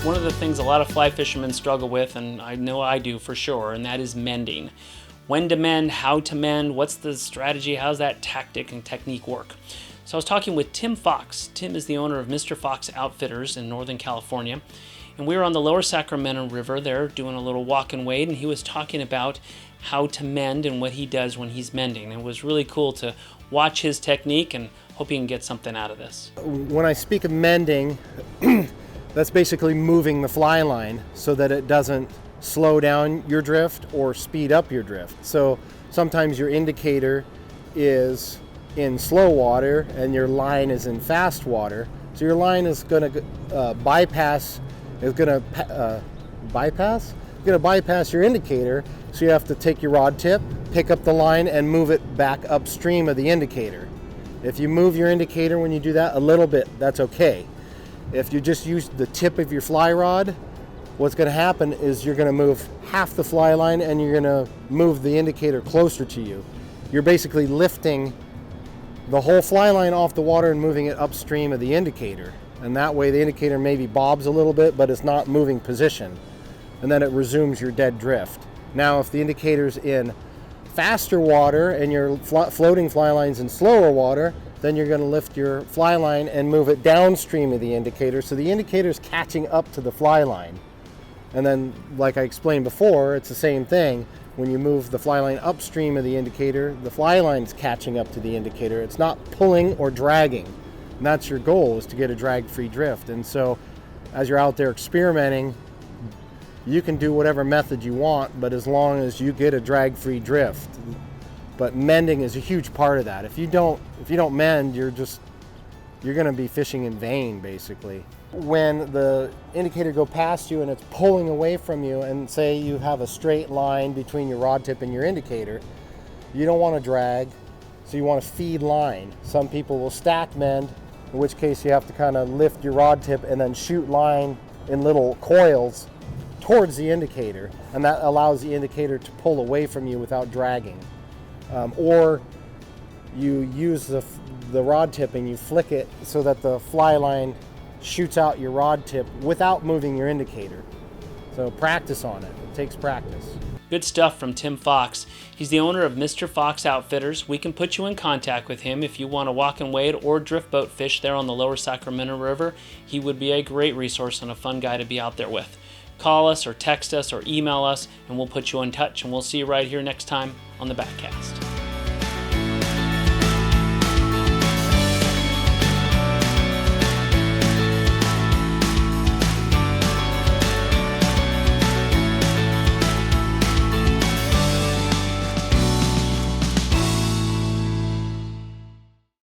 One of the things a lot of fly fishermen struggle with, and I know I do for sure, and that is mending. When to mend, how to mend, what's the strategy, how's that tactic and technique work? So I was talking with Tim Fox. Tim is the owner of Mr. Fox Outfitters in Northern California. And we were on the lower Sacramento River there doing a little walk and wade, and he was talking about how to mend and what he does when he's mending. It was really cool to watch his technique, and hope you can get something out of this. When I speak of mending, that's basically moving the fly line so that it doesn't slow down your drift or speed up your drift. So sometimes your indicator is in slow water and your line is in fast water. So your line is going to bypass your indicator. So you have to take your rod tip, pick up the line, and move it back upstream of the indicator. If you move your indicator when you do that a little bit, that's okay. If you just use the tip of your fly rod, what's going to happen is you're going to move half the fly line and you're going to move the indicator closer to you. You're basically lifting the whole fly line off the water and moving it upstream of the indicator. And that way the indicator maybe bobs a little bit, but it's not moving position. And then it resumes your dead drift. Now, if the indicator's in faster water and your floating fly line's in slower water, then you're going to lift your fly line and move it downstream of the indicator, so the indicator's catching up to the fly line. And then, like I explained before, it's the same thing. When you move the fly line upstream of the indicator, the fly line's catching up to the indicator. It's not pulling or dragging. And that's your goal, is to get a drag-free drift. And so, as you're out there experimenting, you can do whatever method you want, but as long as you get a drag-free drift. But mending is a huge part of that. If you don't mend, you're going to be fishing in vain, basically. When the indicator go past you and it's pulling away from you, and say you have a straight line between your rod tip and your indicator, you don't want to drag, so you want to feed line. Some people will stack mend, in which case you have to kind of lift your rod tip and then shoot line in little coils towards the indicator, and that allows the indicator to pull away from you without dragging. Or you use the rod tip and you flick it so that the fly line shoots out your rod tip without moving your indicator. So practice on it. It takes practice. Good stuff from Tim Fox. He's the owner of Mr. Fox Outfitters. We can put you in contact with him if you want to walk and wade or drift boat fish there on the lower Sacramento River. He would be a great resource and a fun guy to be out there with. Call us or text us or email us, and we'll put you in touch, and we'll see you right here next time on the Backcast.